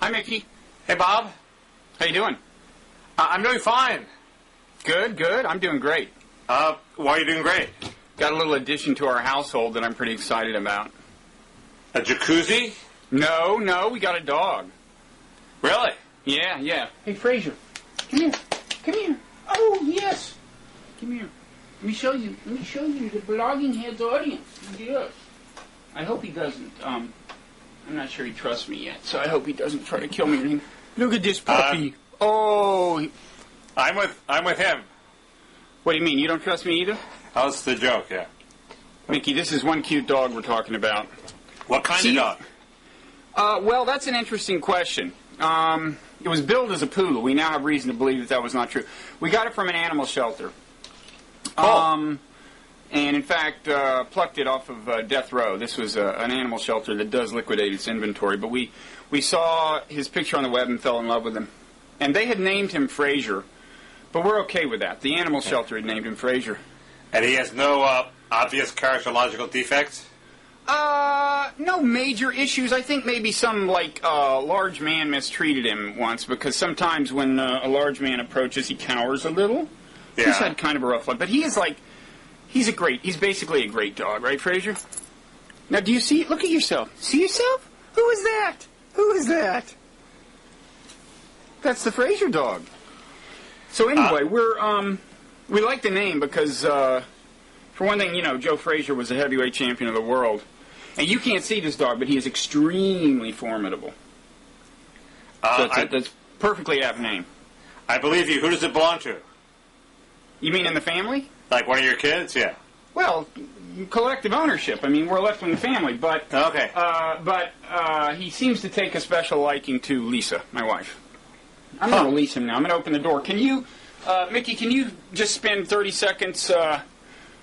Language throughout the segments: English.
Hi, Mickey. Hey, Bob. How you doing? I'm doing fine. Good, good. I'm doing great. Why are you doing great? Got a little addition to our household that I'm pretty excited about. A jacuzzi? No, we got a dog. Really? Yeah, yeah. Hey, Fraser. Come here. Come here. Oh, yes. Come here. Let me show you the blogging head's audience. Yes. I hope he doesn't, I'm not sure he trusts me yet, so I hope he doesn't try to kill me or anything. Look at this puppy. Oh. I'm with him. What do you mean? You don't trust me either? How's the joke, yeah? Mickey, this is one cute dog we're talking about. What kind of dog? Well, that's an interesting question. It was billed as a poodle. We now have reason to believe that was not true. We got it from an animal shelter. Oh. And in fact, plucked it off of death row. This was an animal shelter that does liquidate its inventory. But we saw his picture on the web and fell in love with him. And they had named him Fraser. But we're okay with that. The animal shelter had named him Fraser. And he has no obvious characterological defects? No major issues. I think maybe some, large man mistreated him once, because sometimes when a large man approaches, he cowers a little. Yeah. He's had kind of a rough life. But he is he's basically a great dog, right, Fraser? Now, do you see, look at yourself. See yourself? Who is that? Who is that? That's the Fraser dog. So anyway, we like the name because, for one thing, Joe Frazier was a heavyweight champion of the world. And you can't see this dog, but he is extremely formidable. So that's perfectly apt name. I believe you. Who does it belong to? You mean in the family? Like one of your kids? Yeah. Well, collective ownership. I mean, we're left with the family, but Okay. He seems to take a special liking to Lisa, my wife. I'm going to release him now. I'm going to open the door. Can you, Mickey? Can you just spend 30 seconds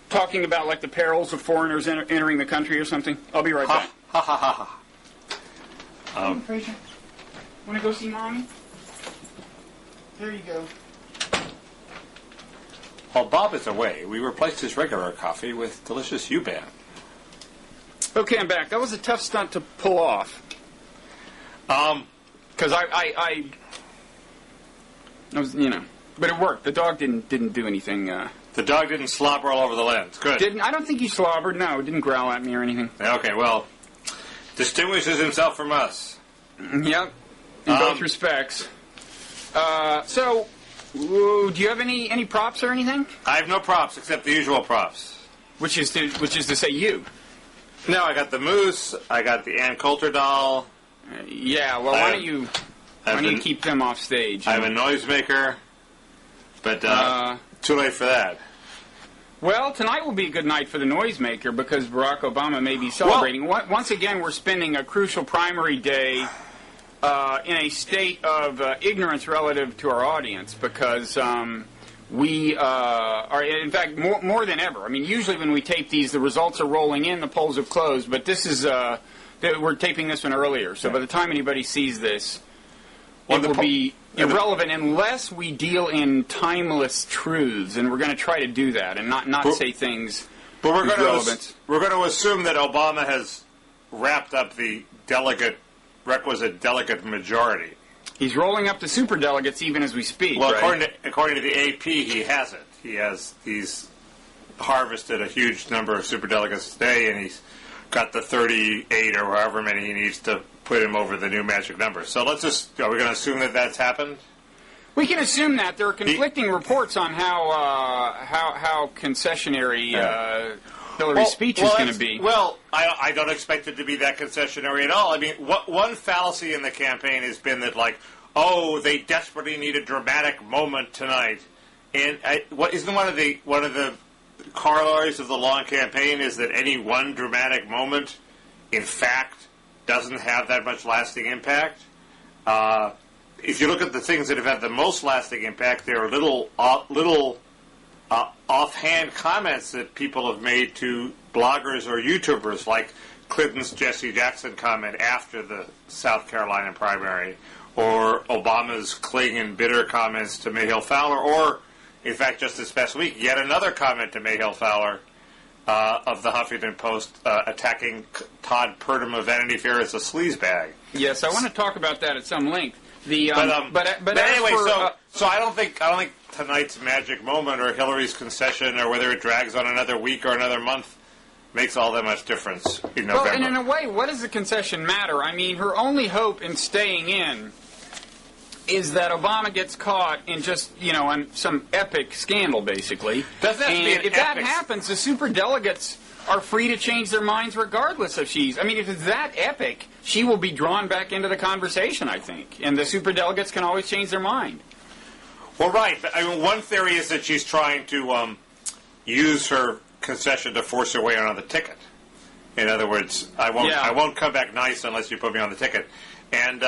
talking about the perils of foreigners entering the country or something? I'll be right back. Ha ha ha ha. Come on, Fraser. Want to go see Mommy? There you go. While Bob is away, we replaced his regular coffee with delicious U-Ban. Okay, I'm back. That was a tough stunt to pull off. Because I was, but it worked. The dog didn't do anything. The dog didn't slobber all over the lens. Good. I don't think he slobbered. No, it didn't growl at me or anything. Okay, well, distinguishes himself from us. Yep, in both respects. So, do you have any props or anything? I have no props except the usual props. Which is to say you. No, I got the moose. I got the Ann Coulter doll. Yeah. Well, why don't you keep them off stage? I have a noisemaker, but too late for that. Well, tonight will be a good night for the noisemaker because Barack Obama may be celebrating. Once again, we're spending a crucial primary day in a state of ignorance relative to our audience because we are, in fact, more than ever. I mean, usually when we tape these, the results are rolling in, the polls have closed, but this is, we're taping this one earlier, so by the time anybody sees this, it will be irrelevant unless we deal in timeless truths, and we're going to try to do that and not say things but we're irrelevant. We're going to assume that Obama has wrapped up the requisite delegate majority. He's rolling up the superdelegates even as we speak. Well, right? according to the AP, he hasn't. He's harvested a huge number of superdelegates today, and he's got the 38 or however many he needs to put him over the new magic number. So are we going to assume that that's happened? We can assume that. There are conflicting reports on how concessionary Hillary's speech is going to be. Well, I don't expect it to be that concessionary at all. I mean, one fallacy in the campaign has been that, they desperately need a dramatic moment tonight. And isn't one of the corollaries of the long campaign is that any one dramatic moment, in fact, doesn't have that much lasting impact? If you look at the things that have had the most lasting impact, there are little offhand comments that people have made to bloggers or YouTubers, like Clinton's Jesse Jackson comment after the South Carolina primary, or Obama's cling and bitter comments to Mayhill Fowler, or, in fact, just this past week, yet another comment to Mayhill Fowler of the Huffington Post attacking Todd Purdom of Vanity Fair as a sleazebag. Yes, I want to talk about that at some length. But anyway, so I don't think tonight's magic moment or Hillary's concession or whether it drags on another week or another month makes all that much difference in November. Well, and in a way, what does the concession matter? I mean, her only hope in staying in is that Obama gets caught in just, on some epic scandal, basically. Doesn't have to be an if that happens, the superdelegates are free to change their minds regardless if if it's that epic, she will be drawn back into the conversation, I think. And the superdelegates can always change their mind. Well, right. I mean, one theory is that she's trying to use her concession to force her way on the ticket. In other words, I won't come back nice unless you put me on the ticket. And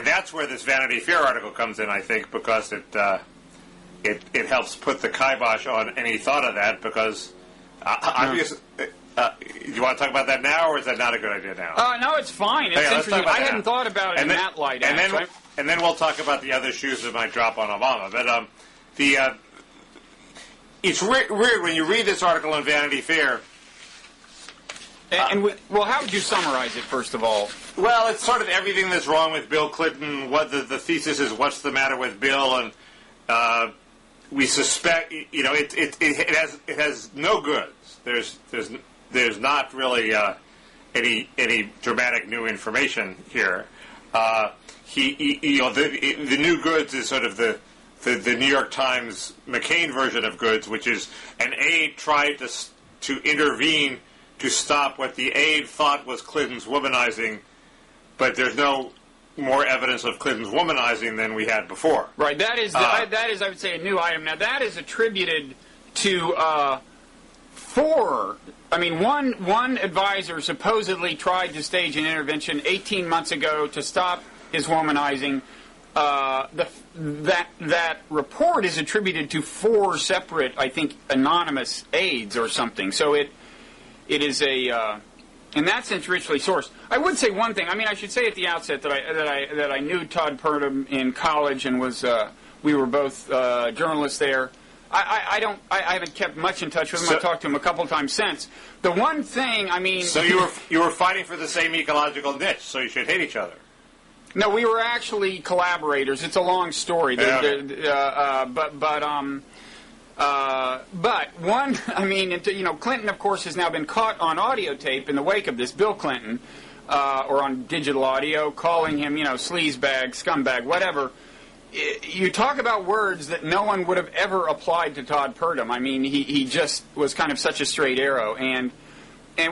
that's where this Vanity Fair article comes in, I think, because it helps put the kibosh on any thought of that, because obviously... you want to talk about that now, or is that not a good idea now? No, it's fine. It's interesting. I hadn't thought about it in that light. And then we'll talk about the other shoes that might drop on Obama. But it's weird when you read this article in Vanity Fair. Well, how would you summarize it, first of all? Well, it's sort of everything that's wrong with Bill Clinton. What the thesis is, what's the matter with Bill, and we suspect, it has no goods. There's not really any dramatic new information here. The new goods is sort of the New York Times McCain version of goods, which is an aide tried to intervene to stop what the aide thought was Clinton's womanizing, but there's no more evidence of Clinton's womanizing than we had before. Right. That is, I would say, a new item. Now, that is attributed to one advisor supposedly tried to stage an intervention 18 months ago to stop his womanizing. That report is attributed to 4 separate, I think, anonymous aides or something. So it is in that sense, richly sourced. I would say one thing. I should say at the outset that I knew Todd Purdom in college and we were both journalists there. I haven't kept much in touch with him. I've talked to him a couple times since. The one thing, So you were fighting for the same ecological niche, so you should hate each other. No, we were actually collaborators. It's a long story. But one, Clinton, of course, has now been caught on audio tape in the wake of this. Bill Clinton, or on digital audio, calling him, sleazebag, scumbag, whatever. You talk about words that no one would have ever applied to Todd Purdom. He just was kind of such a straight arrow. And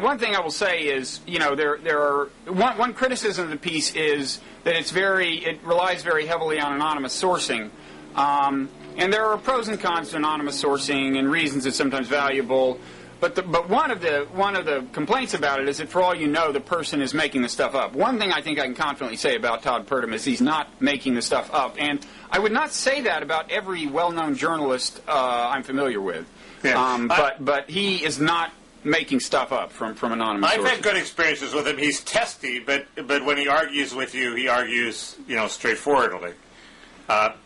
one thing I will say is, there are one criticism of the piece is that it relies very heavily on anonymous sourcing. And there are pros and cons to anonymous sourcing and reasons it's sometimes valuable. But one of the complaints about it is that, for all you know, the person is making the stuff up. One thing I think I can confidently say about Todd Purdom is he's not making the stuff up. And I would not say that about every well-known journalist I'm familiar with. Yeah. But he is not making stuff up from anonymous sources. I've had good experiences with him. He's testy, but when he argues with you, he argues straightforwardly.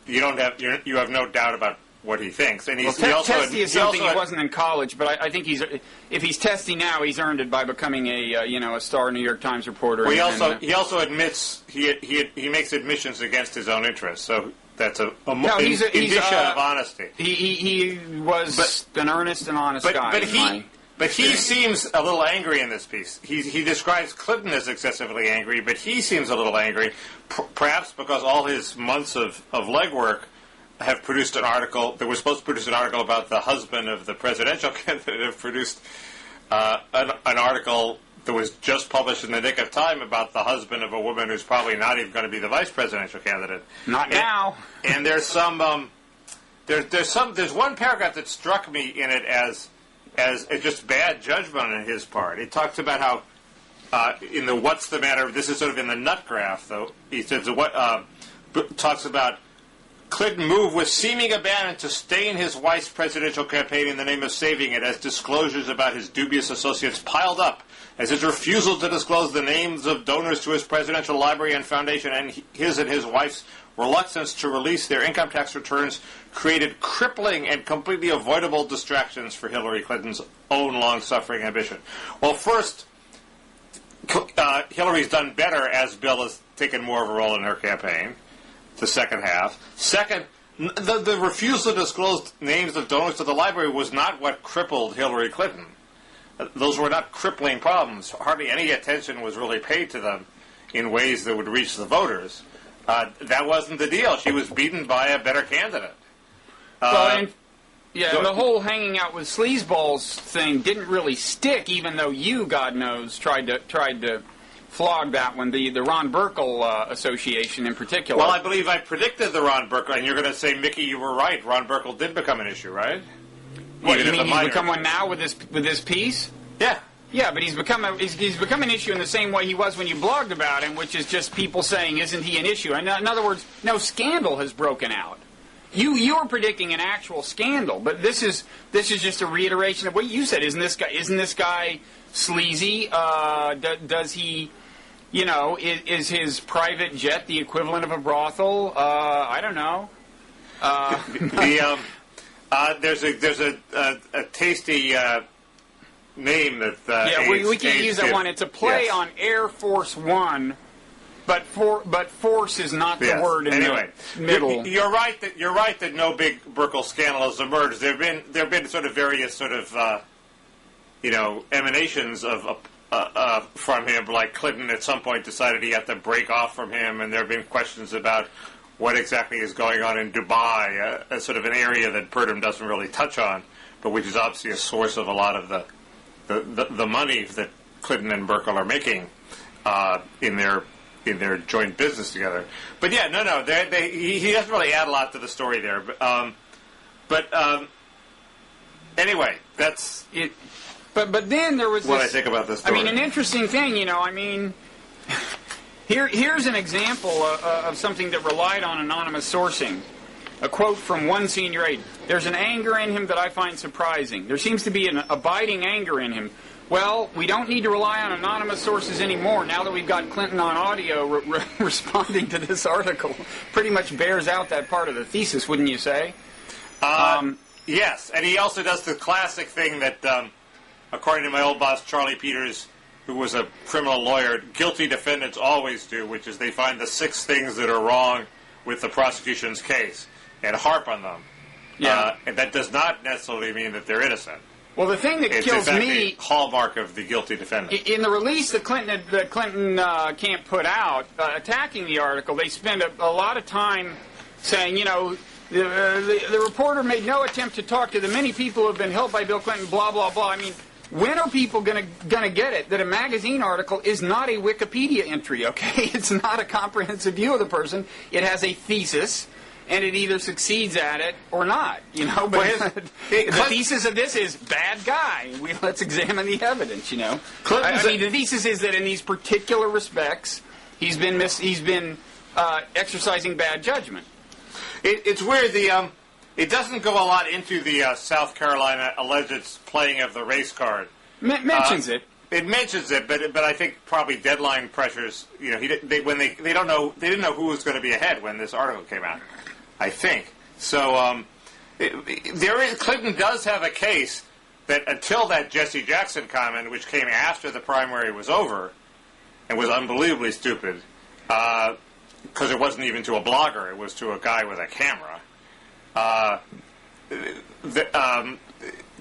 You have no doubt about what he thinks, and testy is something he wasn't in college. But I think if he's testy now, he's earned it by becoming a star New York Times reporter. Well, he also admits he makes admissions against his own interests. So that's indicia of honesty. He was an earnest and honest guy. But he seems a little angry in this piece. He describes Clinton as excessively angry, but he seems a little angry, perhaps because all his months of legwork have produced an article that was supposed to produce an article about the husband of the presidential candidate, have produced an article that was just published in the nick of time about the husband of a woman who's probably not even going to be the vice presidential candidate. Not now. And there's there's one paragraph that struck me in it as just bad judgment on his part. It talks about how in the what's the matter, this is sort of in the nut graph, though. He says talks about Clinton moved with seeming abandon to stain his wife's presidential campaign in the name of saving it, as disclosures about his dubious associates piled up, as his refusal to disclose the names of donors to his presidential library and foundation, and his wife's reluctance to release their income tax returns created crippling and completely avoidable distractions for Hillary Clinton's own long-suffering ambition. Well, first, Hillary's done better as Bill has taken more of a role in her campaign, the second half. Second, the refusal to disclose names of donors to the library was not what crippled Hillary Clinton. Those were not crippling problems. Hardly any attention was really paid to them in ways that would reach the voters. That wasn't the deal. She was beaten by a better candidate. And the whole hanging out with sleazeballs thing didn't really stick, even though you, God knows, tried to flog that one, the Ron Burkle Association in particular. Well, I believe I predicted the Ron Burkle, and you're going to say, Mickey, you were right. Ron Burkle did become an issue, right? What, you mean he's become one now with this piece? Yeah. Yeah, but he's become an issue in the same way he was when you blogged about him, which is just people saying, isn't he an issue? In other words, no scandal has broken out. You were predicting an actual scandal, but this is just a reiteration of what you said. Isn't this guy sleazy? Does he, is his private jet the equivalent of a brothel? I don't know. There's a tasty name that we can't use that one. It's a play on Air Force One. But force is not the word in the middle. You're right that no big Burkle scandal has emerged. There've been sort of various sort of emanations of from him. Like Clinton at some point decided he had to break off from him, and there have been questions about what exactly is going on in Dubai, a sort of an area that Purdom doesn't really touch on, but which is obviously a source of a lot of the money that Clinton and Burkle are making in their joint business together. But yeah, he doesn't really add a lot to the story there. But anyway, that's it. But then there was what I think about this story. I mean, an interesting thing, here's an example of something that relied on anonymous sourcing. A quote from one senior aide: "There's an anger in him that I find surprising. There seems to be an abiding anger in him. Well, we don't need to rely on anonymous sources anymore now that we've got Clinton on audio responding to this article." Pretty much bears out that part of the thesis, wouldn't you say? Yes, and he also does the classic thing that, according to my old boss, Charlie Peters, who was a criminal lawyer, guilty defendants always do, which is they find the 6 things that are wrong with the prosecution's case and harp on them. Yeah. And that does not necessarily mean that they're innocent. Well, the thing that kills me, the hallmark of the guilty defendant. In the release that Clinton can't put out, attacking the article, they spend a lot of time saying, the reporter made no attempt to talk to the many people who have been helped by Bill Clinton, blah, blah, blah. I mean, when are people going to get it that a magazine article is not a Wikipedia entry, okay? It's not a comprehensive view of the person. It has a thesis, and it either succeeds at it or not, But the thesis of this is bad guy. Let's examine the evidence, the thesis is that in these particular respects, he's been exercising bad judgment. It's weird. It doesn't go a lot into the South Carolina alleged playing of the race card. Mentions it. It mentions it, but I think probably deadline pressures. They didn't know who was going to be ahead when this article came out. I think so. Clinton does have a case that until that Jesse Jackson comment, which came after the primary was over, and was unbelievably stupid, because it wasn't even to a blogger; it was to a guy with a camera.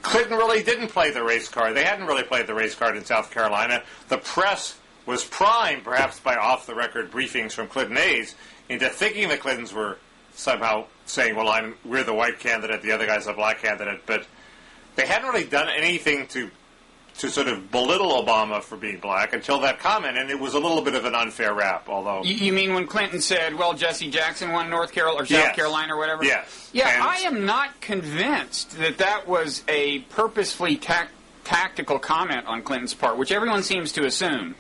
Clinton really didn't play the race card. They hadn't really played the race card in South Carolina. The press was primed, perhaps by off-the-record briefings from Clinton aides, into thinking the Clintons were somehow saying, well, we're the white candidate, the other guy's a black candidate, but they hadn't really done anything to sort of belittle Obama for being black until that comment, and it was a little bit of an unfair rap, although... You mean when Clinton said, well, Jesse Jackson won North Carolina, or South Carolina, or whatever? Yes. Yeah, I am not convinced that was a purposefully tactical comment on Clinton's part, which everyone seems to assume.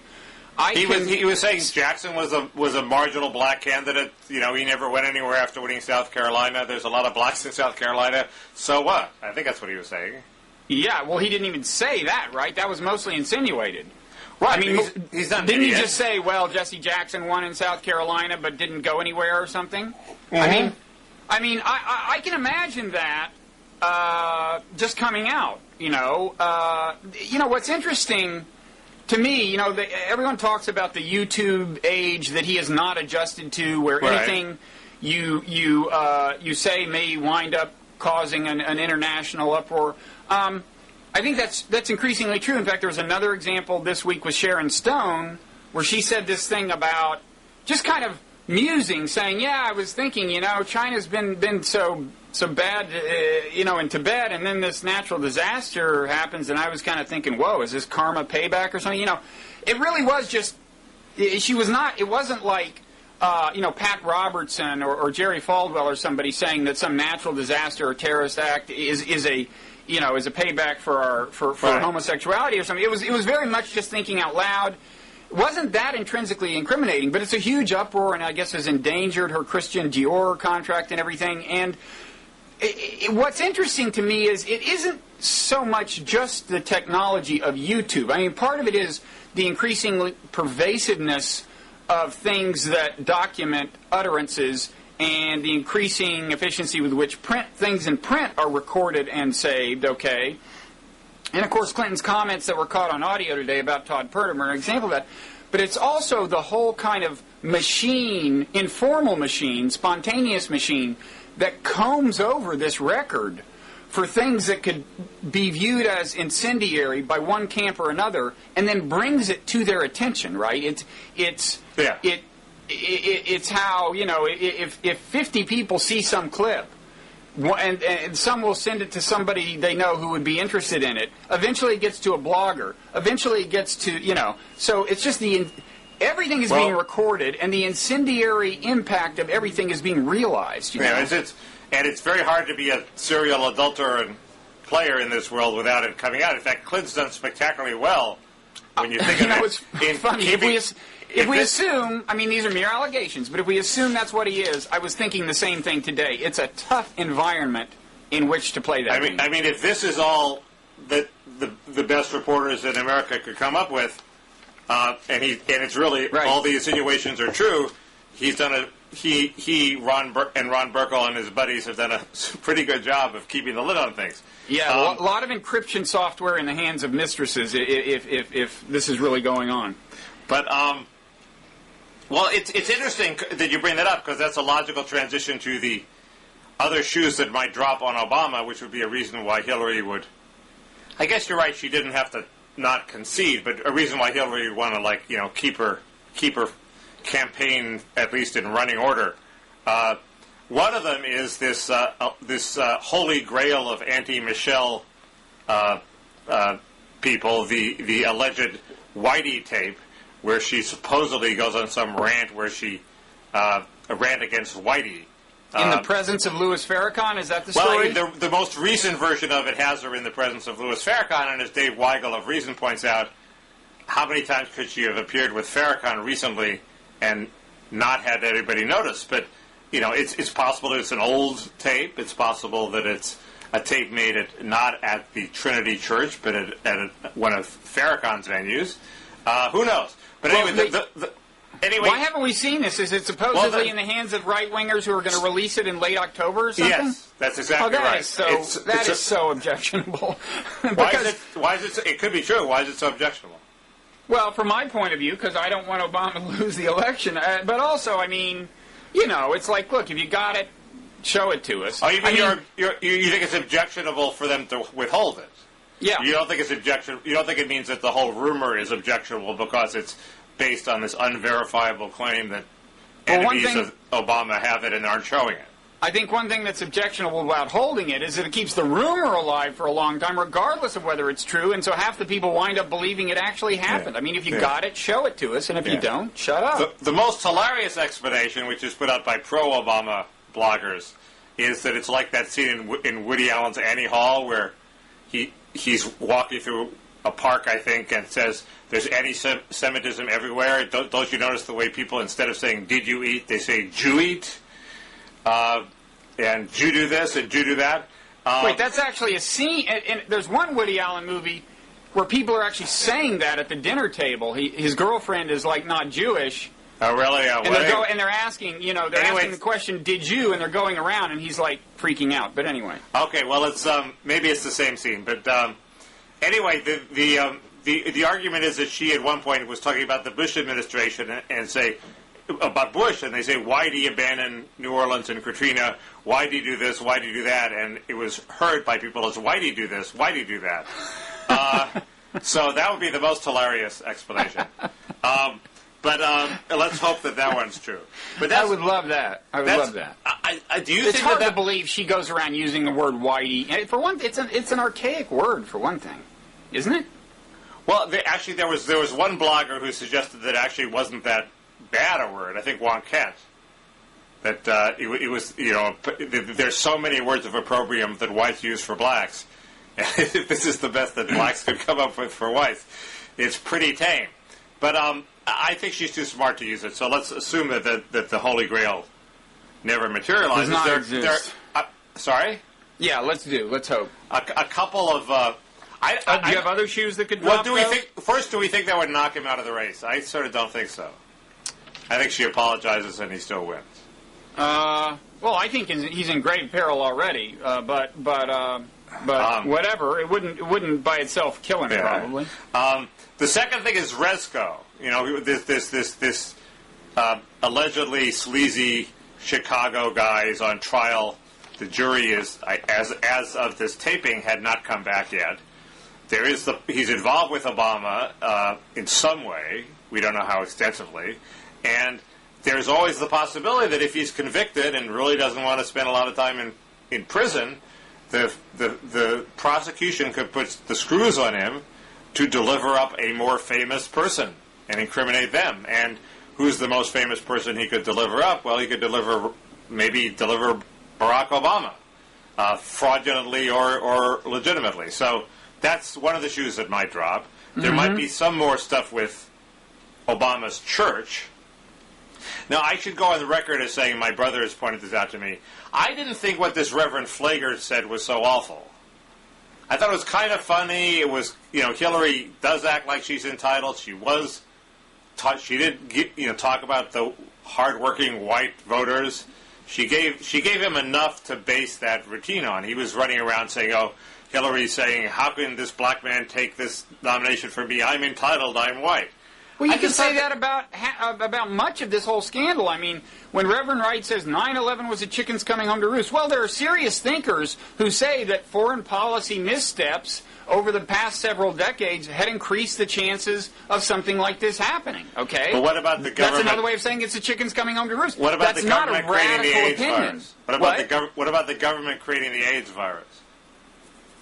He was saying Jackson was a marginal black candidate. You know, he never went anywhere after winning South Carolina. There's a lot of blacks in South Carolina. So what? I think that's what he was saying. Yeah, well, he didn't even say that, right? That was mostly insinuated. Right. I mean, he's not. Didn't he just say, well, Jesse Jackson won in South Carolina but didn't go anywhere or something? Mm-hmm. I can imagine that just coming out. You know, what's interesting to me, everyone talks about the YouTube age that he is not adjusted to, where anything you say may wind up causing an international uproar. I think that's increasingly true. In fact, there was another example this week with Sharon Stone, where she said this thing about just kind of musing, saying, "Yeah, I was thinking, China's been so bad, in Tibet, and then this natural disaster happens, and I was kind of thinking, whoa, is this karma payback or something?" It really was just. It wasn't like. Pat Robertson or Jerry Falwell or somebody saying that some natural disaster or terrorist act is a payback for our homosexuality or something. It was very much just thinking out loud. It wasn't that intrinsically incriminating, but it's a huge uproar, and I guess has endangered her Christian Dior contract and everything. And what's interesting to me is it isn't so much just the technology of YouTube. I mean, part of it is the increasing pervasiveness of things that document utterances and the increasing efficiency with which things in print are recorded and saved, okay? And, of course, Clinton's comments that were caught on audio today about Todd Purdumm are an example of that. But it's also the whole kind of machine, informal machine, spontaneous machine, that combs over this record for things that could be viewed as incendiary by one camp or another, and then brings it to their attention, right? It's how, if 50 people see some clip, and some will send it to somebody they know who would be interested in it, eventually it gets to a blogger, eventually it gets to, so it's just everything is being recorded, and the incendiary impact of everything is being realized. And it's very hard to be a serial adulterer and player in this world without it coming out. In fact, Clinton's done spectacularly well when you think of it. It's funny. If we assume, these are mere allegations, but if we assume that's what he is, I was thinking the same thing today. It's a tough environment in which to play that. I mean, if this is all that the best reporters in America could come up with, and it's really right. All the insinuations are true, he's done Ron Burkle and his buddies have done a pretty good job of keeping the lid on things. Yeah, a lot of encryption software in the hands of mistresses if this is really going on. But, well, it's interesting that you bring that up, because that's a logical transition to the other shoes that might drop on Obama, which would be a reason why Hillary would... I guess you're right, she didn't have to not concede, but a reason why Hillary would want to, keep her campaign at least in running order. One of them is this holy grail of anti-Michelle people, the alleged Whitey tape, where she supposedly goes on some rant where she a rant against Whitey. In the presence of Louis Farrakhan, is that the story? Well, the most recent version of it has her in the presence of Louis Farrakhan, and as Dave Weigel of Reason points out, how many times could she have appeared with Farrakhan recently and not had anybody notice? But, it's possible that it's an old tape. It's possible that it's a tape made not at the Trinity Church, but at one of Farrakhan's venues. Who knows? But anyway, why haven't we seen this? Is it supposedly in the hands of right-wingers who are going to release it in late October or something? Yes, that's exactly right. That is so objectionable. Why is it? It could be true. Why is it so objectionable? Well, from my point of view, because I don't want Obama to lose the election, but also, it's like, look, if you got it, show it to us. Oh, you think it's objectionable for them to withhold it? Yeah. You don't think it's You don't think it means that the whole rumor is objectionable because it's based on this unverifiable claim that enemies of Obama have it and aren't showing it? I think one thing that's objectionable about holding it is that it keeps the rumor alive for a long time, regardless of whether it's true, and so half the people wind up believing it actually happened. Yeah. If you got it, show it to us, and if you don't, shut up. The most hilarious explanation, which is put out by pro-Obama bloggers, is that it's like that scene in Woody Allen's Annie Hall where he's walking through a park, I think, and says there's anti-Semitism everywhere. Don't you notice the way people, instead of saying "Did you eat," they say "Jew eat," and "Jew do this" and "Jew do that." Wait, that's actually a scene. And there's one Woody Allen movie where people are actually saying that at the dinner table. His girlfriend is like not Jewish. Oh, really? And they're asking, asking the question, "Did you?" And they're going around, and he's like freaking out. But anyway. Okay, well, it's maybe it's the same scene, but anyway, the argument is that she at one point was talking about the Bush administration and say about Bush, and they say, "Why do you abandon New Orleans and Katrina? Why do you do this? Why do you do that?" And it was heard by people as, "Why do you do this? Why do you do that?" So that would be the most hilarious explanation. But let's hope that one's true. But I would love that. I would love that. Do you it's think hard to believe she goes around using the word whitey. And for one, it's an archaic word for one thing, isn't it? Well, actually, there was one blogger who suggested that actually wasn't that bad a word. I think Juan Kent. That it was, there's so many words of opprobrium that whites use for blacks. If this is the best that blacks could come up with for whites, it's pretty tame. But I think she's too smart to use it. So let's assume that the Holy Grail never materializes. Does not exist. Sorry? Yeah, let's hope. A couple of. Do you have other shoes that could drop? Well, do we think that would knock him out of the race? I sort of don't think so. I think she apologizes and he still wins. Well, I think he's in grave peril already. But whatever, it wouldn't by itself kill him probably. The second thing is Rezko. This allegedly sleazy Chicago guy is on trial. The jury is, as of this taping, had not come back yet. He's involved with Obama in some way. We don't know how extensively. And there's always the possibility that if he's convicted and really doesn't want to spend a lot of time in prison, the prosecution could put the screws on him to deliver up a more famous person and incriminate them. And who's the most famous person he could deliver up? Well, he could deliver Barack Obama, fraudulently or legitimately. So that's one of the shoes that might drop. There might be some more stuff with Obama's church. Now, I should go on the record as saying, my brother has pointed this out to me, I didn't think what this Reverend Flager said was so awful. I thought it was kind of funny. It was, Hillary does act like she's entitled. She was, she did, talk about the hardworking white voters. She gave him enough to base that routine on. He was running around saying, "Oh, Hillary's saying, how can this black man take this nomination from me? I'm entitled. I'm white." Well, you can say that about much of this whole scandal. I mean, when Reverend Wright says 9/11 was the chickens coming home to roost, well, there are serious thinkers who say that foreign policy missteps over the past several decades had increased the chances of something like this happening. Okay? But what about the government? That's another way of saying it's the chickens coming home to roost. What about the government creating the AIDS virus? What about the government creating the AIDS virus?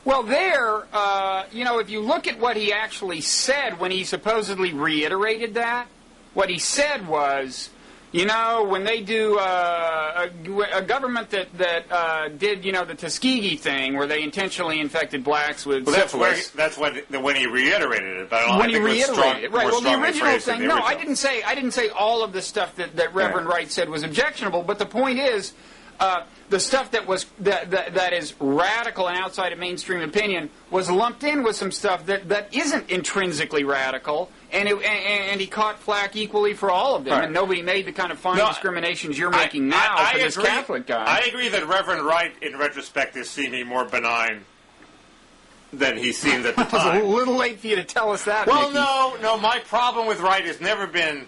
Well, if you look at what he actually said when he supposedly reiterated that, what he said was, when they do a government that did, the Tuskegee thing, where they intentionally infected blacks with syphilis. That's when he reiterated it. But when he reiterated it, right? Well, the original thing. No, I didn't say all of the stuff that Reverend Wright said was objectionable. But the point is, the stuff that is radical and outside of mainstream opinion was lumped in with some stuff that isn't intrinsically radical, and he caught flack equally for all of them, right. And nobody made the kind of fine discriminations you're making now for this Catholic guy. I agree that Reverend Wright, in retrospect, is seeming more benign than he seemed at the time. It's a little late for you to tell us that. Well, Mickey. no. My problem with Wright has never been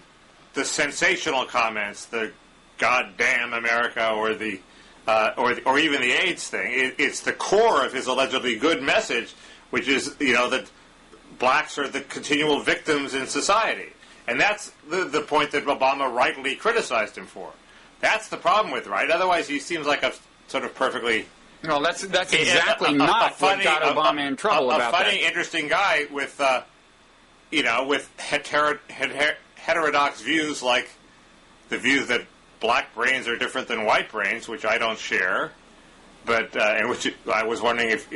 the sensational comments, the "goddamn America" or the or even the AIDS thing. It's the core of his allegedly good message, which is that blacks are the continual victims in society, and that's the point that Obama rightly criticized him for. That's the problem with Wright. Otherwise, he seems like a sort of perfectly. No, that's exactly not what got Obama in trouble about that. A funny, interesting guy with with heterodox views, like the view that black brains are different than white brains, which I don't share, but and which I was wondering if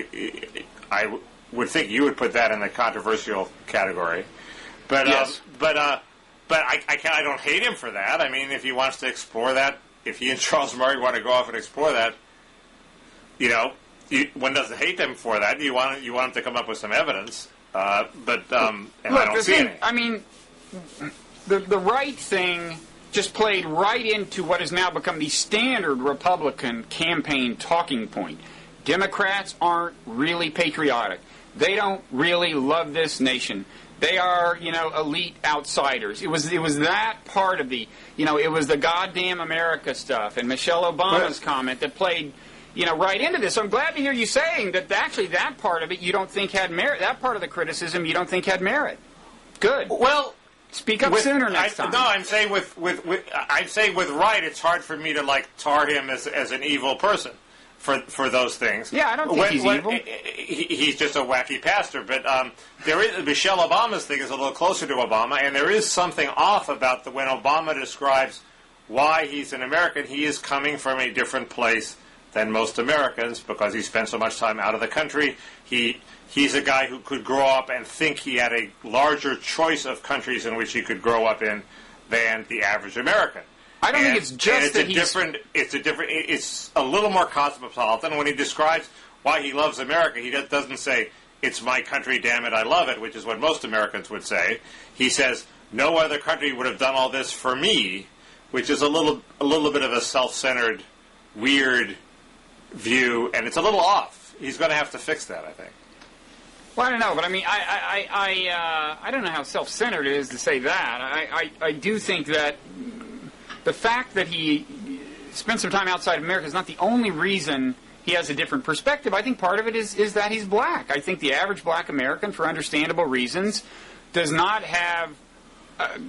would think you would put that in the controversial category. But Yes. but I don't hate him for that. I mean, if he wants to explore that, if he and Charles Murray want to go off and explore that, one doesn't hate them for that. You want him to come up with some evidence. And Look, I don't see any. I mean, the Wright thing just played right into what has now become the standard Republican campaign talking point. Democrats aren't really patriotic. They don't really love this nation. They are, elite outsiders. It was that part of the, it was the goddamn America stuff and Michelle Obama's comment that played, right into this. So I'm glad to hear you saying that actually that part of it you don't think had merit. That part of the criticism you don't think had merit. Good. Well, speak up sooner next time. No, I'm saying with Wright, it's hard for me to tar him as an evil person for those things. Yeah, I don't think he's evil. He's just a wacky pastor. But there is Michelle Obama's thing is a little closer to Obama, and there is something off about when Obama describes why he's an American. He is coming from a different place than most Americans because he spent so much time out of the country. He's a guy who could grow up and think he had a larger choice of countries in which he could grow up in than the average American. I don't think it's just that it's a little more cosmopolitan. When he describes why he loves America, he doesn't say, "It's my country, damn it, I love it," which is what most Americans would say. He says, "No other country would have done all this for me," which is a little bit of a self-centered, weird view, and it's a little off. He's going to have to fix that, I think. Well, I don't know, but I mean, I don't know how self-centered it is to say that. I do think that the fact that he spent some time outside of America is not the only reason he has a different perspective. I think part of it is that he's black. I think the average black American, for understandable reasons, does not have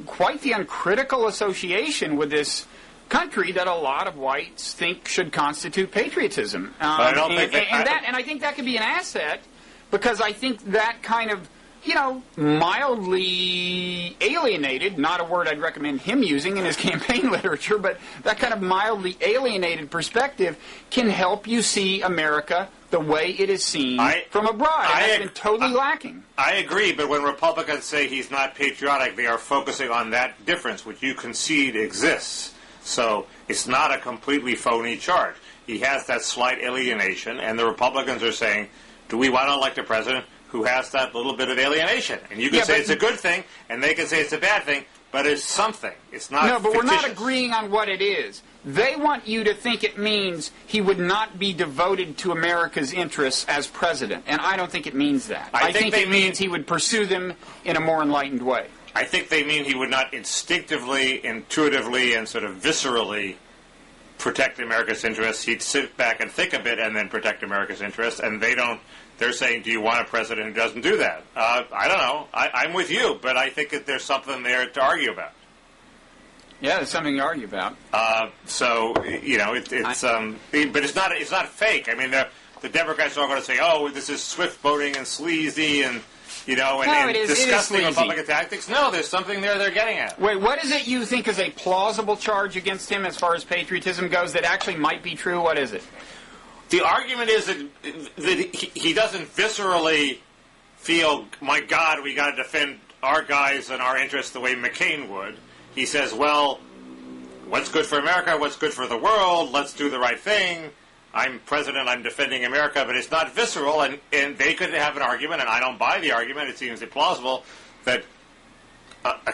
quite the uncritical association with this country that a lot of whites think should constitute patriotism. I don't think and I think that could be an asset because I think that kind of, mildly alienated, not a word I'd recommend him using in his campaign literature, but that kind of mildly alienated perspective can help you see America the way it is seen from abroad. And that's been totally lacking. I agree, but when Republicans say he's not patriotic, they are focusing on that difference, which you concede exists. So it's not a completely phony charge. He has that slight alienation, and the Republicans are saying, do we want to elect a president who has that little bit of alienation? And you can say it's a good thing, and they can say it's a bad thing, but it's something. It's not but fictitious. We're not agreeing on what it is. They want you to think it means he would not be devoted to America's interests as president, and I don't think it means that. I think it means he would pursue them in a more enlightened way. I think they mean he would not instinctively, intuitively, and sort of viscerally protect America's interests. He'd sit back and think a bit and then protect America's interests, and they don't. They're saying, do you want a president who doesn't do that? I don't know. I'm with you, but I think that there's something there to argue about. Yeah, there's something to argue about. But it's not fake. I mean, the Democrats are all going to say, oh, this is swift voting and sleazy and disgusting Republican tactics. No, there's something there they're getting at. Wait, what is it you think is a plausible charge against him as far as patriotism goes that actually might be true? What is it? The argument is that he doesn't viscerally feel, my God, we got to defend our guys and our interests the way McCain would. He says, well, what's good for America, what's good for the world, let's do the right thing. I'm president, I'm defending America, but it's not visceral, and they could have an argument, and I don't buy the argument, it seems implausible, that a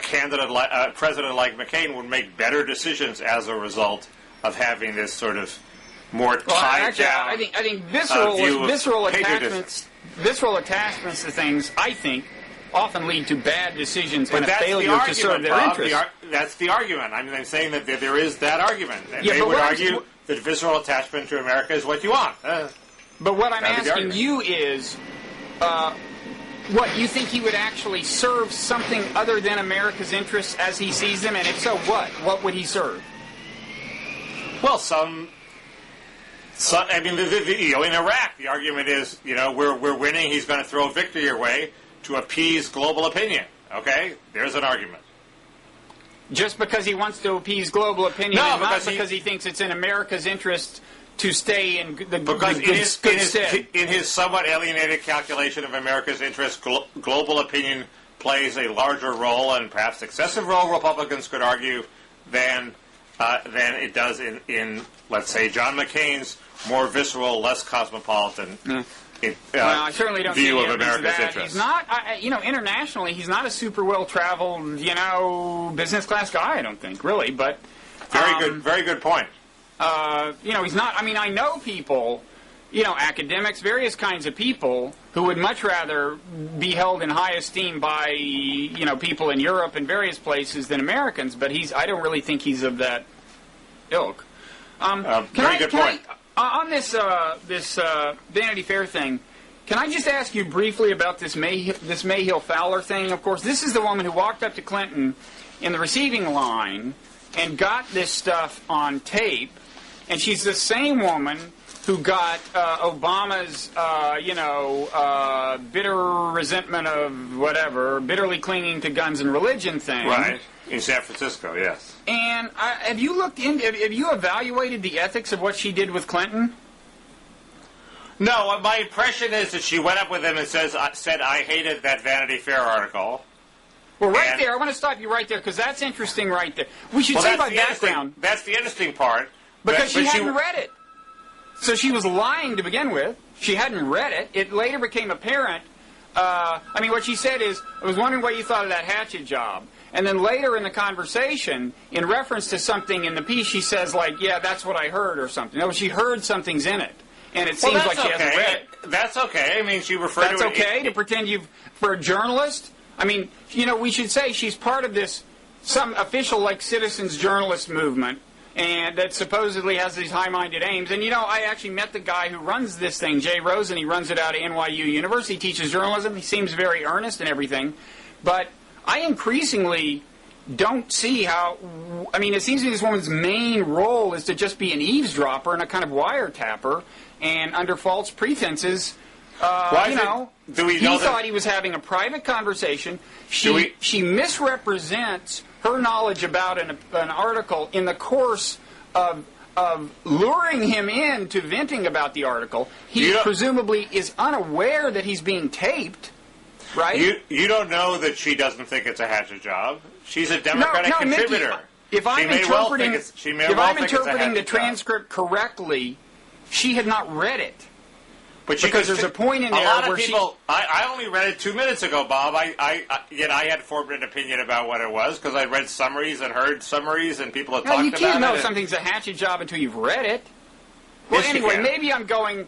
president like McCain would make better decisions as a result of having this sort of more tied down. I think visceral attachments to things, I think, often lead to bad decisions and a failure to serve their interests. That's the argument. I'm saying that there is that argument. And they would argue that visceral attachment to America is what you want. But what I'm asking you is, what, you think he would actually serve something other than America's interests as he sees them? And if so, what? What would he serve? Well, in Iraq, the argument is, we're winning, he's going to throw victory your way to appease global opinion. Okay? There's an argument. Just because he wants to appease global opinion, and not because he thinks it's in America's interest to stay in the because good stead. in his somewhat alienated calculation of America's interests, global opinion plays a larger role, and perhaps excessive role, Republicans could argue, than it does in let's say, John McCain's more visceral, less cosmopolitan I certainly don't view see of America's interests. He's not, internationally, he's not a super well-traveled, business class guy, I don't think, really, but... Very good point. He's not, I know people, academics, various kinds of people who would much rather be held in high esteem by, people in Europe and various places than Americans, but I don't really think he's of that ilk. Very good point. On this Vanity Fair thing, can I just ask you briefly about this Mayhill Fowler thing? Of course, this is the woman who walked up to Clinton in the receiving line and got this stuff on tape, and she's the same woman who got Obama's, bitter resentment of whatever, bitterly clinging to guns and religion thing. Right. In San Francisco, yes. And have you evaluated the ethics of what she did with Clinton? No, my impression is that she went up with him and said, I hated that Vanity Fair article. Well, there, I want to stop you right there, because that's interesting right there. We should say by background. That's the interesting part. Because she hadn't read it. So she was lying to begin with. She hadn't read it. It later became apparent. What she said is, I was wondering what you thought of that Hatchet job. And then later in the conversation, in reference to something in the piece, she says, yeah, that's what I heard or something. No, she heard something's in it. And it seems like she hasn't read it. That's okay. She referred to it. That's okay to pretend for a journalist? We should say she's part of some official, citizens journalist movement, and that supposedly has these high-minded aims. And, I actually met the guy who runs this thing, Jay Rosen. He runs it out of NYU University. He teaches journalism. He seems very earnest and everything. But I increasingly don't see how... it seems to me this woman's main role is to just be an eavesdropper and a kind of wiretapper, and under false pretenses... he thought he was having a private conversation. She misrepresents her knowledge about an article in the course of luring him into venting about the article. He presumably is unaware that he's being taped, right? You don't know that she doesn't think it's a Hatchet job. She's a Democratic contributor. Mickey, if I'm interpreting the transcript correctly, she had not read it. But because there's a point in there a lot of where people. I only read it 2 minutes ago, Bob. Yet I had formed an opinion about what it was because I read summaries and heard summaries and people have talked about it. You can't know something's a Hatchet job until you've read it. Well, yes, anyway, maybe I'm going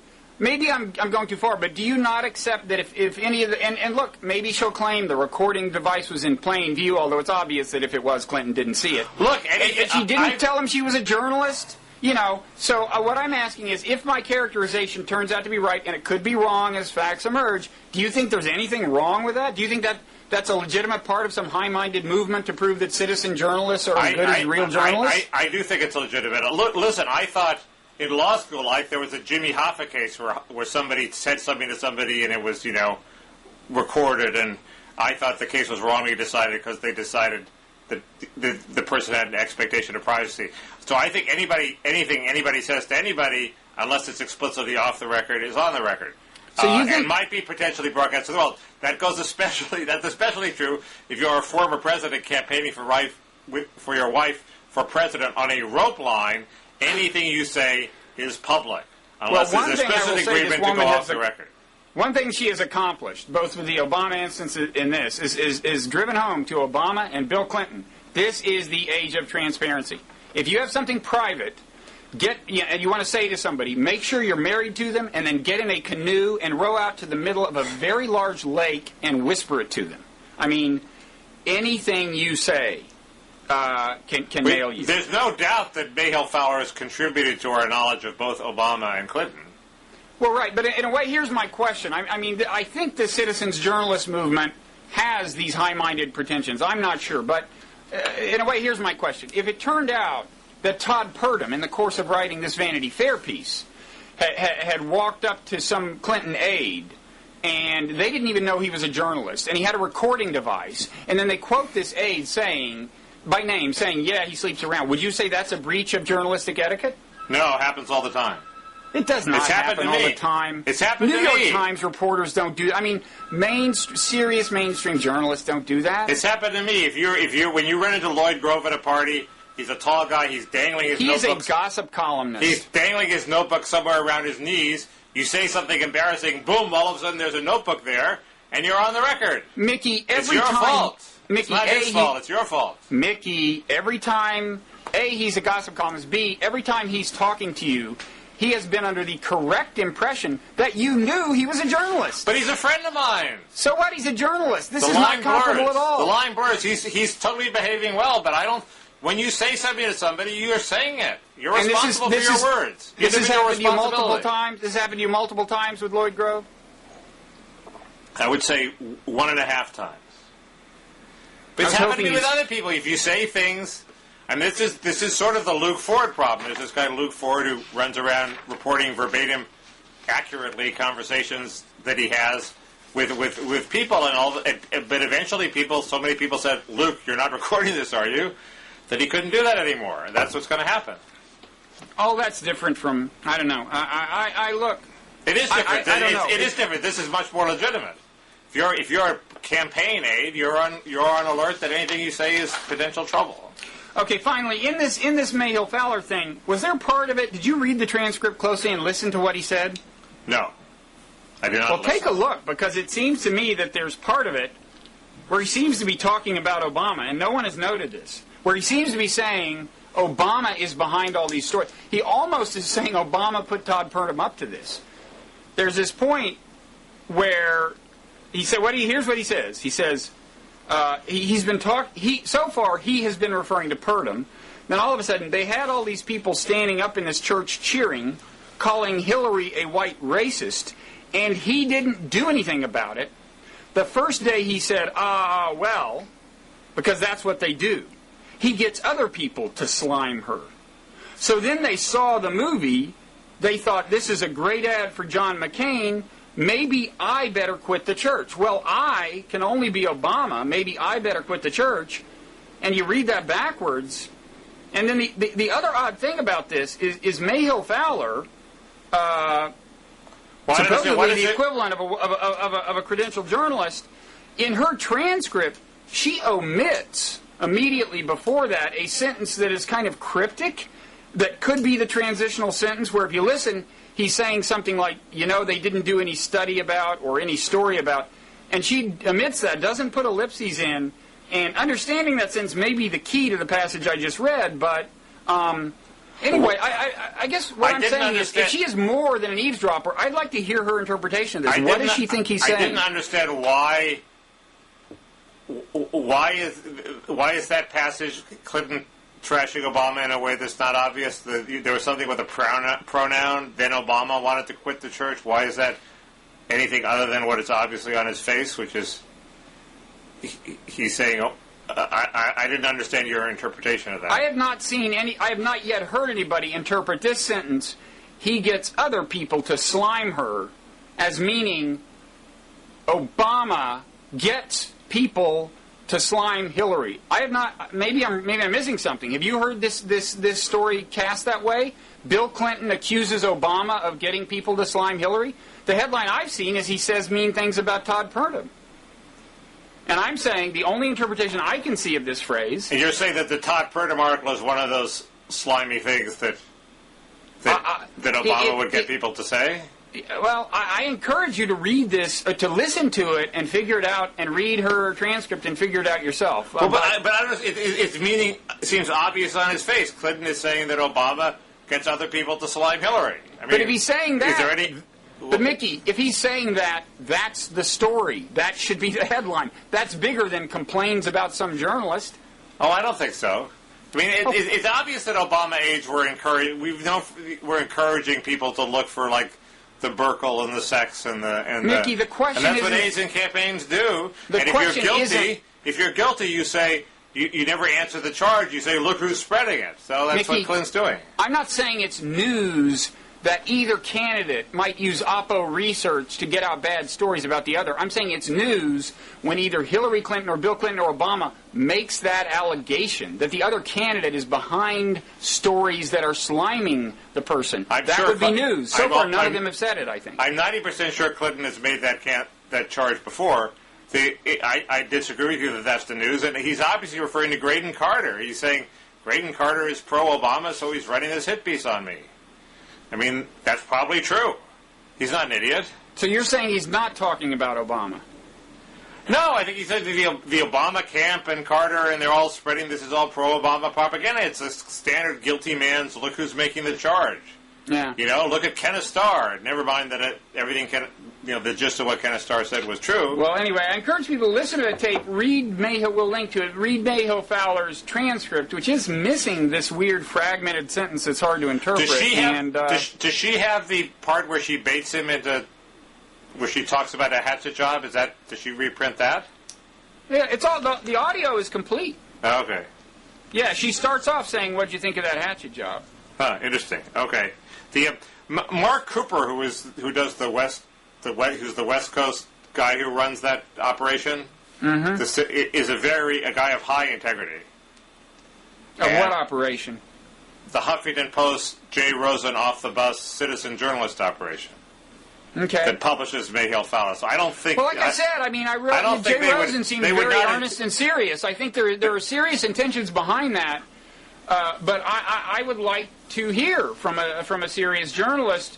too far. But do you not accept that if any of the and look, maybe she'll claim the recording device was in plain view, although it's obvious that if it was, Clinton didn't see it. Look, and she didn't tell him she was a journalist. So what I'm asking is, if my characterization turns out to be right, and it could be wrong as facts emerge, do you think there's anything wrong with that? Do you think that's a legitimate part of some high-minded movement to prove that citizen journalists are as good as real journalists? I do think it's legitimate. Listen, I thought in law school there was a Jimmy Hoffa case where somebody said something to somebody and it was, recorded, and I thought the case was wrongly decided because they decided that the person had an expectation of privacy. So I think anything anybody says to anybody, unless it's explicitly off the record, is on the record. So and might be potentially broadcast to the world. That's especially true if you're a former president campaigning for your wife for president on a rope line. Anything you say is public, unless there's a specific agreement to go off the record. One thing she has accomplished, both with the Obama instance in this, is driven home to Obama and Bill Clinton. This is the age of transparency. If you have something private, and you want to say to somebody, make sure you're married to them, and then get in a canoe and row out to the middle of a very large lake and whisper it to them. Anything you say can nail you. There's no doubt that Mayhill Fowler has contributed to our knowledge of both Obama and Clinton. Well, right, but in a way, here's my question. I think the citizens journalist movement has these high-minded pretensions. I'm not sure, but in a way, here's my question. If it turned out that Todd Purdom, in the course of writing this Vanity Fair piece, had walked up to some Clinton aide, and they didn't even know he was a journalist, and he had a recording device, and then they quote this aide by name, saying, yeah, he sleeps around, would you say that's a breach of journalistic etiquette? No, it happens all the time. It does not happen all the time. It's happened to me. New York Times reporters don't do that. I mean, serious mainstream journalists don't do that. It's happened to me. When you run into Lloyd Grove at a party, he's a tall guy. He's dangling his notebook. He is a gossip columnist. He's dangling his notebook somewhere around his knees. You say something embarrassing, boom, all of a sudden there's a notebook there, and you're on the record. Mickey, it's your fault. Mickey, it's not his fault. It's your fault. Mickey, every time, A, he's a gossip columnist. B, every time he's talking to you, he has been under the correct impression that you knew he was a journalist. But he's a friend of mine. So what? He's a journalist. This is not comparable at all. The line blurs. He's totally behaving well, but I don't... When you say something to somebody, you are saying it. You're responsible for your words. This has happened to you multiple times? This has happened to you multiple times with Lloyd Grove? I would say 1.5 times. But it's happening with other people. If you say things... And this is sort of the Luke Ford problem. There's this guy Luke Ford who runs around reporting verbatim, accurately conversations that he has with people and all. But eventually, so many people said, "Luke, you're not recording this, are you?" That he couldn't do that anymore. And that's what's going to happen. Oh, that's different from I don't know. I look. It is different. I don't know. It is different. This is much more legitimate. If you're a campaign aide, you're on alert that anything you say is potential trouble. Okay, finally, in this Mayhill Fowler thing, was there part of it? Did you read the transcript closely and listen to what he said? No, I did not. Well, take a look, because it seems to me that there's part of it where he seems to be talking about Obama, and no one has noted this, where he seems to be saying Obama is behind all these stories. He almost is saying Obama put Todd Purdom up to this. There's this point where he said, here's what he says. He says, he's been so far he has been referring to Purdom. Then all of a sudden they had all these people standing up in this church cheering, calling Hillary a white racist, and he didn't do anything about it. The first day he said, well, because that's what they do. He gets other people to slime her. So then they saw the movie, they thought this is a great ad for John McCain, maybe I better quit the church. Well, I can only be Obama. Maybe I better quit the church. And you read that backwards. And then the other odd thing about this is Mayhill Fowler, supposedly the equivalent of a credentialed journalist, in her transcript, she omits immediately before that a sentence that is kind of cryptic, that could be the transitional sentence, where if you listen, he's saying something like, they didn't do any study about or any story about. And she omits that, doesn't put ellipses in. And understanding that sentence may be the key to the passage I just read. But anyway, I guess what I'm saying is, if she is more than an eavesdropper, I'd like to hear her interpretation of this. What does she think he's saying? I didn't understand why is that passage Clinton trashing Obama in a way that's not obvious? There was something with a pronoun, then Obama wanted to quit the church. Why is that anything other than what is obviously on his face, which is he's saying, I didn't understand your interpretation of that. I have not yet heard anybody interpret this sentence, he gets other people to slime her, as meaning Obama gets people to slime Hillary. I have not. Maybe I'm missing something. Have you heard this story cast that way? Bill Clinton accuses Obama of getting people to slime Hillary. The headline I've seen is he says mean things about Todd Purdom. And I'm saying the only interpretation I can see of this phrase. And you're saying that the Todd Purdom article is one of those slimy things that Obama would get people to say? Well, I encourage you to read this, to listen to it and figure it out, and read her transcript and figure it out yourself. Well, but I don't know, its meaning seems obvious on his face. Clinton is saying that Obama gets other people to slime Hillary. I mean, but if he's saying that, is there any? But Mickey, if he's saying that, that's the story. That should be the headline. That's bigger than complains about some journalist. Oh, I don't think so. I mean, it's obvious that Obama aides were encouraging people to look for the Burkle and the sex and Mickey, the question and that's what aides and campaigns do. And if you're guilty, you say you never answer the charge. You say, look who's spreading it. So that's Mickey, what Clinton's doing. I'm not saying it's news that either candidate might use Oppo research to get out bad stories about the other. I'm saying it's news when either Hillary Clinton or Bill Clinton or Obama makes that allegation that the other candidate is behind stories that are sliming the person. That would be news. So far, none of them have said it, I think. I'm 90% sure Clinton has made that charge before. I disagree with you that that's the news, and he's obviously referring to Graydon Carter. He's saying Graydon Carter is pro-Obama, so he's writing this hit piece on me. I mean, that's probably true. He's not an idiot. So you're saying he's not talking about Obama? No, I think he said the Obama camp and Carter, and they're all spreading this is all pro-Obama propaganda. It's a standard guilty man's look who's making the charge. Yeah. You know, look at Kenneth Starr. Never mind that the gist of what Kenneth Starr said was true. Well, anyway, I encourage people to listen to the tape. We'll link to it. Read Mayhill Fowler's transcript, which is missing this weird fragmented sentence that's hard to interpret. Does she have the part where she baits him into, where she talks about a hatchet job? Does she reprint that? Yeah, it's all the audio is complete. Okay. Yeah, she starts off saying, "What'd you think of that hatchet job?" Huh. Interesting. Okay. The Mark Cooper, who's the West Coast guy who runs that operation, is a guy of high integrity. Of what operation? The Huffington Post Jay Rosen off the bus citizen journalist operation. Okay. That publishes Mayhill Fowler. So I don't think. Well, like I said, I mean, Jay Rosen seems very earnest and serious. I think there are serious intentions behind that. But I would like to hear from a serious journalist.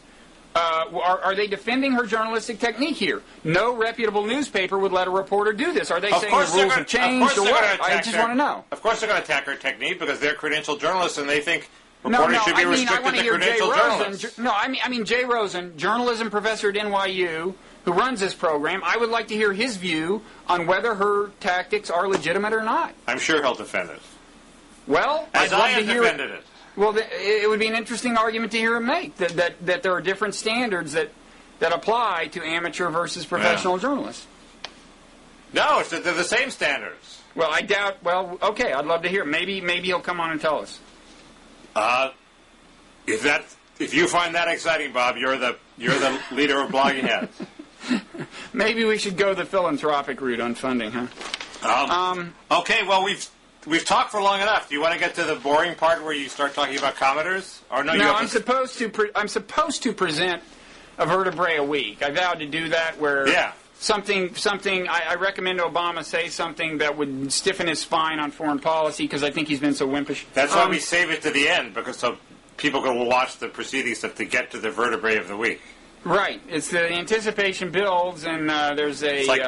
Are they defending her journalistic technique here? No reputable newspaper would let a reporter do this. Are they saying the rules have changed or what? I just want to know. Of course they're going to attack her technique because they're credentialed journalists and they think reporting should be restricted to credentialed journalists. I mean Jay Rosen, journalism professor at NYU, who runs this program. I would like to hear his view on whether her tactics are legitimate or not. I'm sure he'll defend it. Well, I'd love to hear it. Well, it would be an interesting argument to hear him make, that there are different standards that apply to amateur versus professional journalists. No, they're the same standards. Well, I doubt. Well, okay, I'd love to hear. Maybe he'll come on and tell us. If you find that exciting, Bob, you're the leader of Blogging Heads. Maybe we should go the philanthropic route on funding, huh? Okay, well we've talked for long enough. Do you want to get to the boring part where you start talking about commenters? Or no, I'm supposed to present a vertebrae a week. I vowed to do that. Where something. I recommend Obama say something that would stiffen his spine on foreign policy because I think he's been so wimpish. That's why we save it to the end because so people will watch the proceedings to get to the vertebrae of the week. Right. It's the anticipation builds, and there's a it's like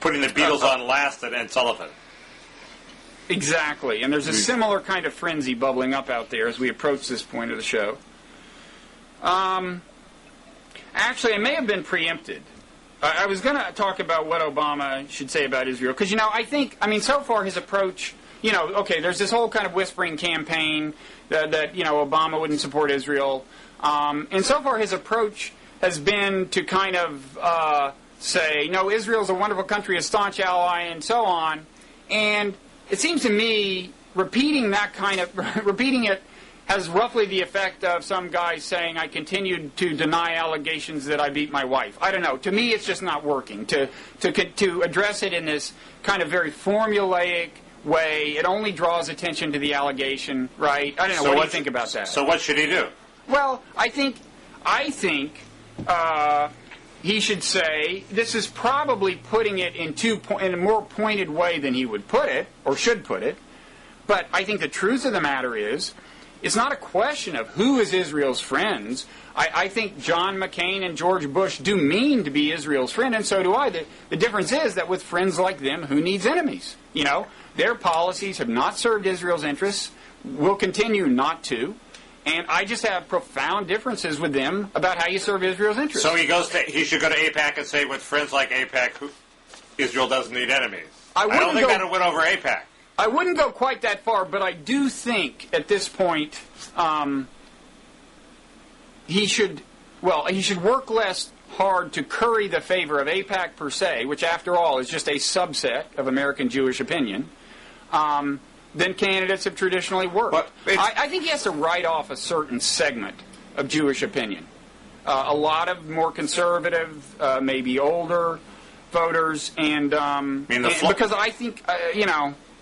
putting the Beatles on last at Ed Sullivan. Exactly, and there's a similar kind of frenzy bubbling up out there as we approach this point of the show. Actually, I may have been preempted. I was going to talk about what Obama should say about Israel, because, so far his approach, there's this whole kind of whispering campaign that Obama wouldn't support Israel, and so far his approach has been to kind of say, no, Israel's a wonderful country, a staunch ally, and so on, and it seems to me repeating it has roughly the effect of some guy saying, I continued to deny allegations that I beat my wife. I don't know. To me, it's just not working. To address it in this kind of very formulaic way, it only draws attention to the allegation, right? I don't know. What do you think about that? So what should he do? Well, I think he should say, this is probably putting it in a more pointed way than he would put it, or should put it. But I think the truth of the matter is, it's not a question of who is Israel's friends. I think John McCain and George Bush do mean to be Israel's friend, and so do I. The difference is that with friends like them, who needs enemies? Their policies have not served Israel's interests, will continue not to. And I just have profound differences with them about how you serve Israel's interests. So he should go to AIPAC and say, with friends like AIPAC, Israel doesn't need enemies. I don't think that would win over AIPAC. I wouldn't go quite that far, but I do think at this point he should work less hard to curry the favor of AIPAC per se, which after all is just a subset of American Jewish opinion. Than candidates have traditionally worked. I think he has to write off a certain segment of Jewish opinion. A lot of more conservative, maybe older voters, and because I think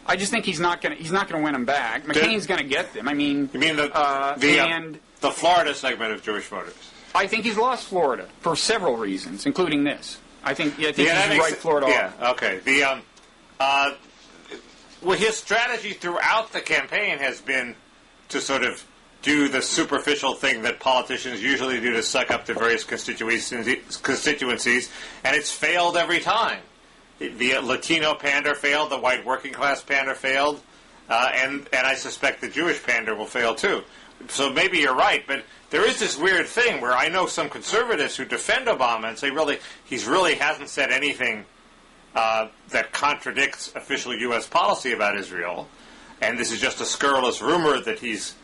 I just think he's not going to win them back. McCain's going to get them. I mean, you mean the Florida segment of Jewish voters? I think he's lost Florida for several reasons, including this. I think he's right Florida off. Yeah, okay. Well, his strategy throughout the campaign has been to sort of do the superficial thing that politicians usually do to suck up to various constituencies, and it's failed every time. The Latino pander failed, the white working class pander failed, and I suspect the Jewish pander will fail too. So maybe you're right, but there is this weird thing where I know some conservatives who defend Obama and say he really hasn't said anything that contradicts official U.S. policy about Israel, and this is just a scurrilous rumor that he's,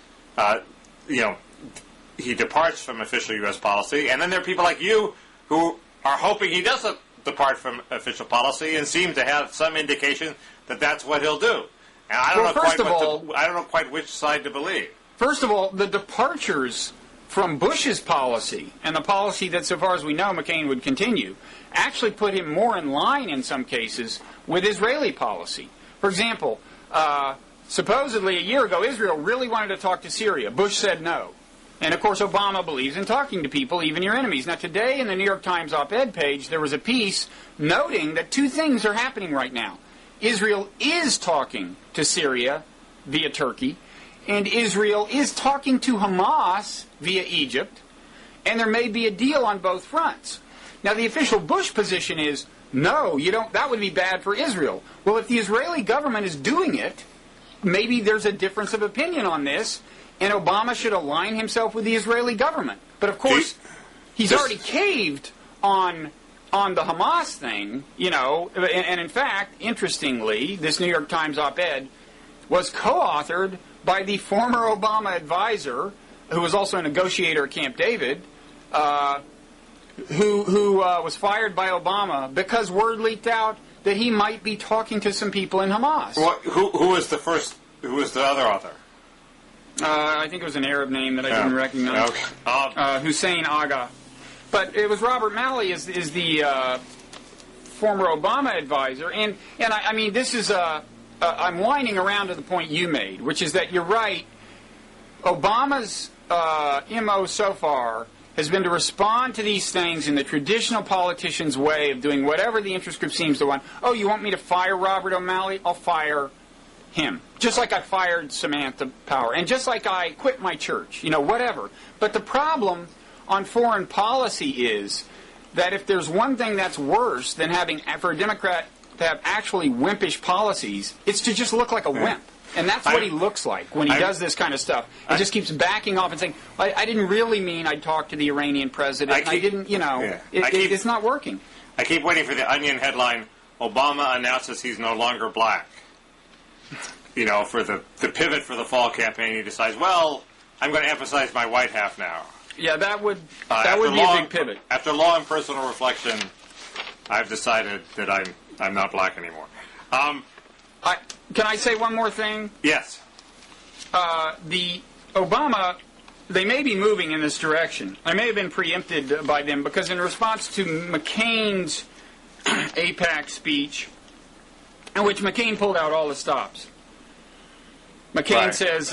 he departs from official U.S. policy. And then there are people like you who are hoping he doesn't depart from official policy and seem to have some indication that that's what he'll do. And I don't know quite which side to believe. First of all, the departures from Bush's policy, and the policy that, so far as we know, McCain would continue, actually put him more in line, in some cases, with Israeli policy. For example, supposedly a year ago, Israel really wanted to talk to Syria. Bush said no. And, of course, Obama believes in talking to people, even your enemies. Now, today in the New York Times op-ed page, there was a piece noting that two things are happening right now. Israel is talking to Syria via Turkey, and Israel is talking to Hamas via Egypt, and there may be a deal on both fronts. Now, the official Bush position is, no, you don't. That would be bad for Israel. Well, if the Israeli government is doing it, maybe there's a difference of opinion on this, and Obama should align himself with the Israeli government. But, of course, he's already caved on the Hamas thing, and in fact, interestingly, this New York Times op-ed was co-authored by the former Obama advisor, who was also a negotiator at Camp David, who was fired by Obama because word leaked out that he might be talking to some people in Hamas. Well, who was the first? Who was the other author? I think it was an Arab name that I didn't recognize. Okay. Hussein Agha. But it was Robert Malley is the former Obama advisor, and I mean this is I'm winding around to the point you made, which is that you're right. Obama's MO so far has been to respond to these things in the traditional politician's way of doing whatever the interest group seems to want. Oh, you want me to fire Robert O'Malley? I'll fire him. Just like I fired Samantha Power. And just like I quit my church. Whatever. But the problem on foreign policy is that if there's one thing that's worse than having, for a Democrat to have actually wimpish policies, it's to just look like a wimp. And that's what he looks like when he does this kind of stuff. He just keeps backing off and saying, I didn't really mean I'd talk to the Iranian president. It's not working. I keep waiting for the Onion headline, Obama announces he's no longer black. For the pivot for the fall campaign, he decides, well, I'm going to emphasize my white half now. Yeah, that would be a big pivot. After long personal reflection, I've decided that I'm not black anymore. Can I say one more thing? Yes. The Obama, they may be moving in this direction. I may have been preempted by them because in response to McCain's AIPAC speech, in which McCain pulled out all the stops, McCain says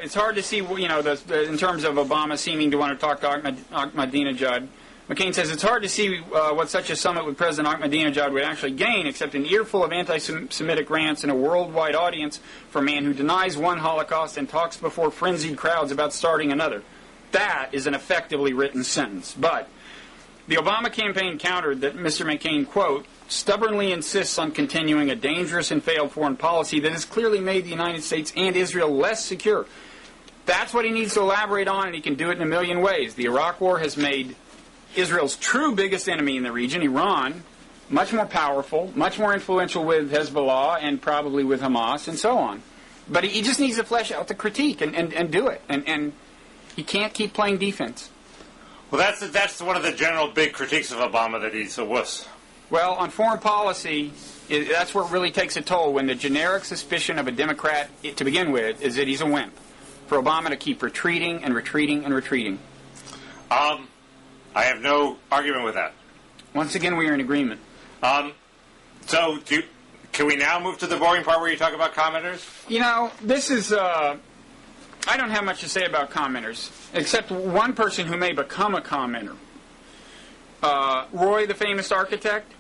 it's hard to see, in terms of Obama seeming to want to talk to Ahmadinejad. McCain says it's hard to see what such a summit with President Ahmadinejad would actually gain, except an earful of anti-Semitic rants and a worldwide audience for a man who denies one Holocaust and talks before frenzied crowds about starting another. That is an effectively written sentence. But the Obama campaign countered that Mr. McCain, quote, stubbornly insists on continuing a dangerous and failed foreign policy that has clearly made the United States and Israel less secure. That's what he needs to elaborate on, and he can do it in a million ways. The Iraq War has made Israel's true biggest enemy in the region, Iran, much more powerful, much more influential with Hezbollah and probably with Hamas and so on. But he just needs to flesh out the critique and do it. And he can't keep playing defense. Well, that's one of the general big critiques of Obama, that he's a wuss. Well, on foreign policy, that's where it really takes a toll, when the generic suspicion of a Democrat, to begin with, is that he's a wimp. For Obama to keep retreating and retreating and retreating. I have no argument with that. Once again, we are in agreement. So, can we now move to the boring part where you talk about commenters? You know, this is... I don't have much to say about commenters, except one person who may become a commenter. Roy, the famous architect.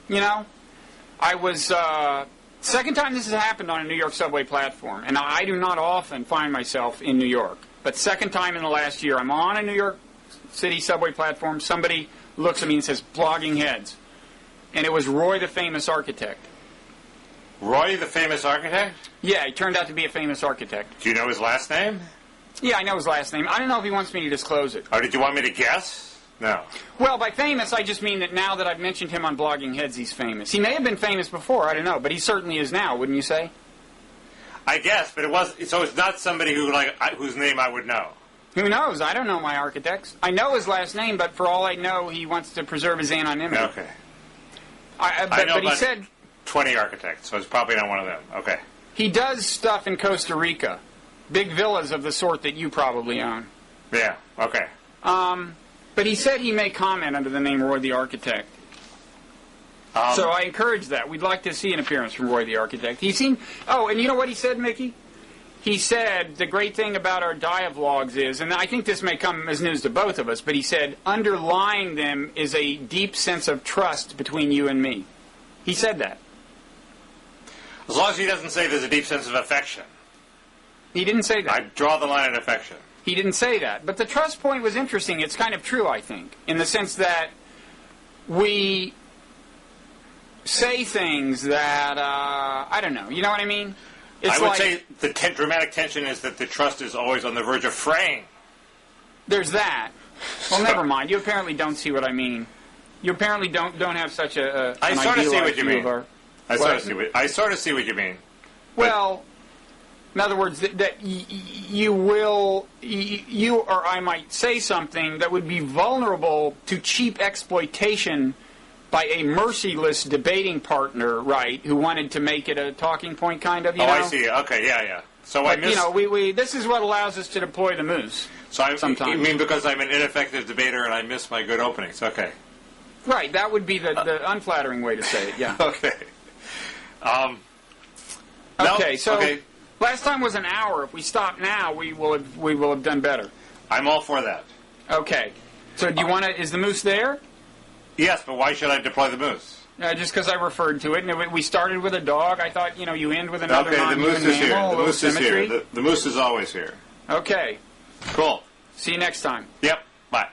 You know, I was... second time this has happened on a New York subway platform, and I do not often find myself in New York. But second time in the last year, I'm on a New York City subway platform. Somebody looks at me and says, "Blogging Heads." And it was Roy, the famous architect. Roy, the famous architect? Yeah, he turned out to be a famous architect. Do you know his last name? Yeah, I know his last name. I don't know if he wants me to disclose it. Oh, did you want me to guess? No. Well, by famous, I just mean that now that I've mentioned him on Blogging Heads, he's famous. He may have been famous before, I don't know, but he certainly is now, wouldn't you say? I guess, but so it's not somebody whose name I would know. Who knows? I don't know my architects. I know his last name, but for all I know, he wants to preserve his anonymity. Okay. But he said 20 architects, so it's probably not one of them. Okay. He does stuff in Costa Rica. Big villas of the sort that you probably own. Yeah, okay. But he said he may comment under the name Roy the Architect. So I encourage that. We'd like to see an appearance from Roy the Architect. He seemed... Oh, and you know what he said, Mickey? He said the great thing about our dialogues is, and I think this may come as news to both of us, but he said underlying them is a deep sense of trust between you and me. He said that. As long as he doesn't say there's a deep sense of affection. He didn't say that. I draw the line at affection. He didn't say that. But the trust point was interesting. It's kind of true, I think, in the sense that we say things that, I don't know. You know what I mean? It's I would say the dramatic tension is that the trust is always on the verge of fraying. There's that. Well, never mind. You apparently don't see what I mean. You apparently don't have such an I sort of see what you mean. I sort of see what you mean. Well, in other words, that you will, you or I might say something that would be vulnerable to cheap exploitation by a merciless debating partner, right, who wanted to make it a talking point, kind of, you know? I see. Okay, yeah. So but, you know, this is what allows us to deploy the moose. So sometimes. You mean because I'm an ineffective debater and I miss my good openings? Okay. Right. That would be the unflattering way to say it. Yeah. Okay. Okay. So last time was an hour. If we stop now, we will have done better. I'm all for that. Okay. So do you want to? Is the moose there? Yes, but why should I deploy the moose? Just because I referred to it, and we started with a dog. I thought you end with another. Okay, the moose is here. The moose is here. The moose is always here. Okay. Cool. See you next time. Yep. Bye.